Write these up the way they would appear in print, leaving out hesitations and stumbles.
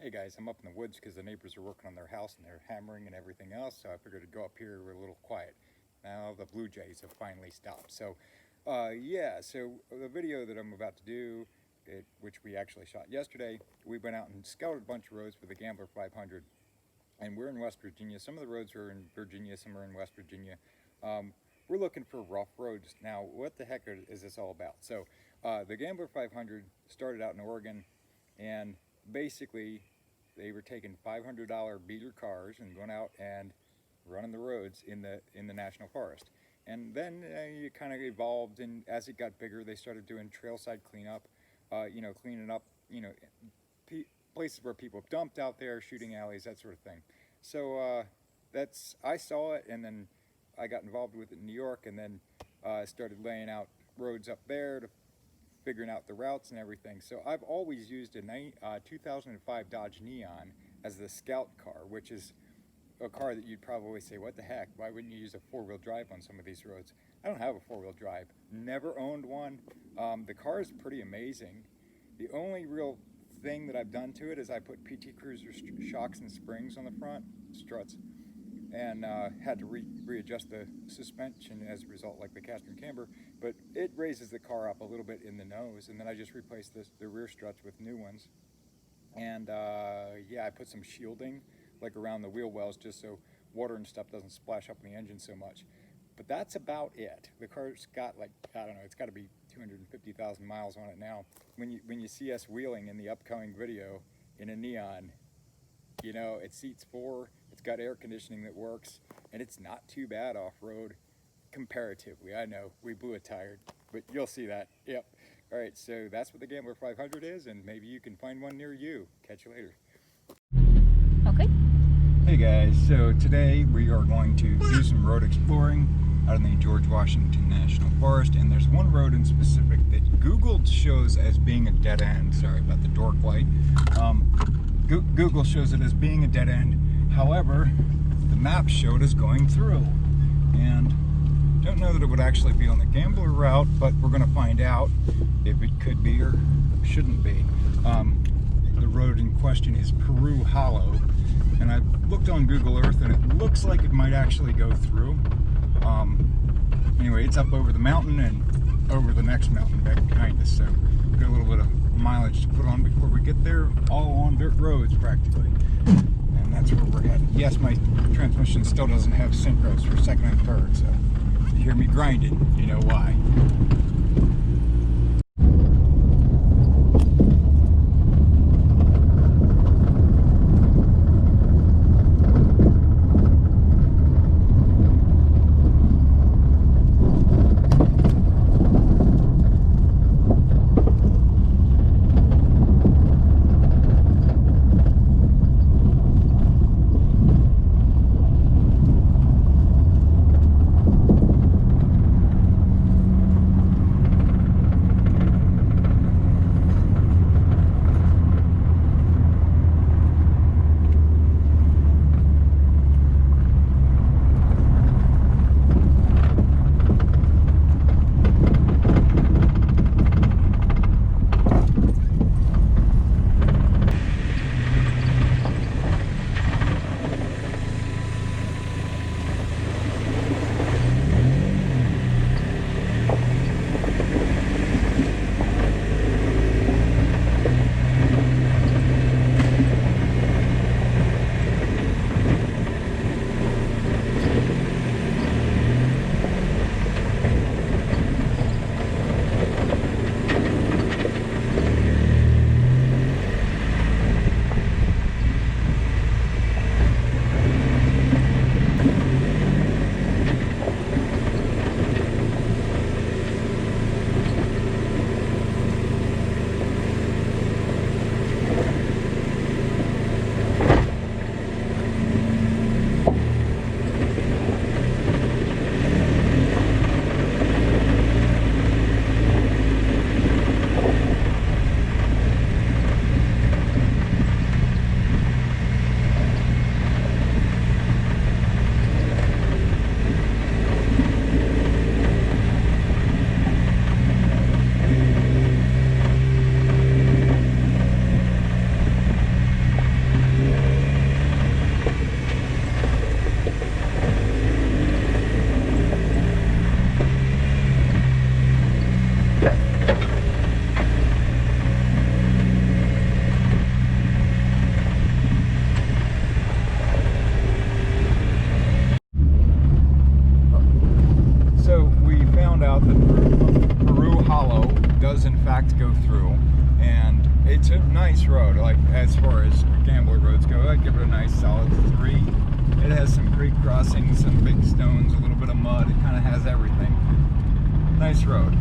hey guys, I'm up in the woods because the neighbors are working on their house and they're hammering and everything else, so I figured to go up here. We're a little quiet. Now the blue jays have finally stopped. So yeah, so the video that I'm about to do, which we actually shot yesterday, we went out and scouted a bunch of roads with the Gambler 500, and we're in West Virginia. Some of the roads are in Virginia, some are in West Virginia. We're looking for rough roads. Now, what the heck is this all about? So the Gambler 500 started out in Oregon, and basically they were taking $500 beater cars and going out and running the roads in the national forest. And then it kind of evolved, and as it got bigger, they started doing trailside cleanup, cleaning up, places where people dumped out there, shooting alleys, that sort of thing. So I saw it, and then I got involved with it in New York, and then started laying out roads up there, to figuring out the routes and everything. So I've always used a 2005 Dodge Neon as the scout car, which is a car that you'd probably say, what the heck, why wouldn't you use a four-wheel drive on some of these roads? I don't have a four-wheel drive, never owned one. The car is pretty amazing. The only real thing that I've done to it is I put PT Cruiser shocks and springs on the front, struts, and had to readjust the suspension as a result, like the caster and camber, but it raises the car up a little bit in the nose, and then I just replaced the rear struts with new ones. And yeah, I put some shielding like around the wheel wells, just so water and stuff doesn't splash up in the engine so much. But that's about it. The car's got, like, I don't know, it's got to be 250,000 miles on it now. When you see us wheeling in the upcoming video in a Neon, you know, it seats 4, it's got air conditioning that works, and it's not too bad off-road comparatively. I know, we blew a tire, but you'll see that. Yep. All right, so that's what the Gambler 500 is, and maybe you can find one near you. Catch you later. Okay. Hey guys, so today we are going to do some road exploring out in the George Washington National Forest, and there's one road in specific that Google shows as being a dead end. Sorry about the dork light. Google shows it as being a dead end. However, the map showed us going through, and don't know that it would actually be on the Gambler route, but we're going to find out if it could be or shouldn't be. The road in question is Peru Hollow, and I've looked on Google Earth, and it looks like it might actually go through. Anyway, it's up over the mountain and over the next mountain back behind us, so we've got a little bit of mileage to put on before we get there, all on dirt roads practically. And that's where we're headed. Yes, my transmission still doesn't have synchros for second and third, so if you hear me grinding, you know why. as far as Gambler roads go. I'd give it a nice solid 3. It has some creek crossings, some big stones, a little bit of mud. It kind of has everything. Nice road.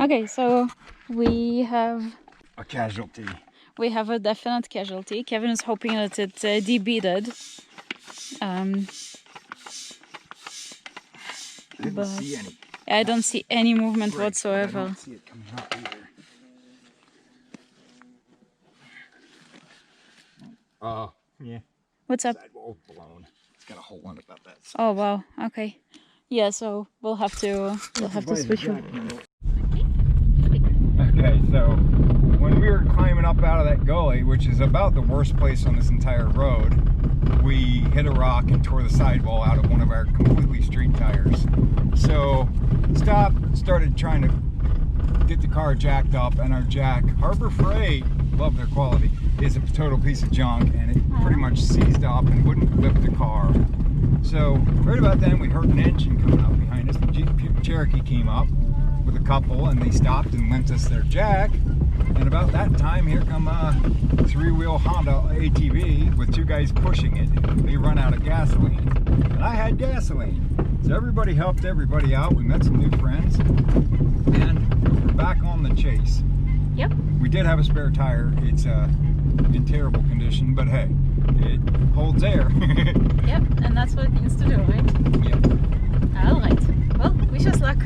Okay, so we have A casualty. a definite casualty. Kevin is hoping that it debeaded. Didn't see any. I don't see any movement Great, but I whatsoever. don't see it coming up either. Yeah. What's up? Sidewall blown. It's got a hole in it about that size. Oh wow. Okay. Yeah. So we'll have to switch. Okay, so when we were climbing up out of that gully, which is about the worst place on this entire road, we hit a rock and tore the sidewall out of one of our completely street tires. So stopped, started trying to get the car jacked up, and our jack, Harbor Freight, love their quality, is a total piece of junk, and it pretty much seized up and wouldn't lift the car. So right about then we heard an engine coming up behind us. The Jeep Cherokee came up with a couple, and they stopped and lent us their jack. And about that time, here come a 3-wheel Honda ATV with 2 guys pushing it. They run out of gasoline, and I had gasoline. So everybody helped everybody out. We met some new friends, and we're back on the chase. Yep. We did have a spare tire. It's in terrible condition, but hey, it holds air. Yep, and that's what it needs to do, right? Yep. All right. Well, wish us luck.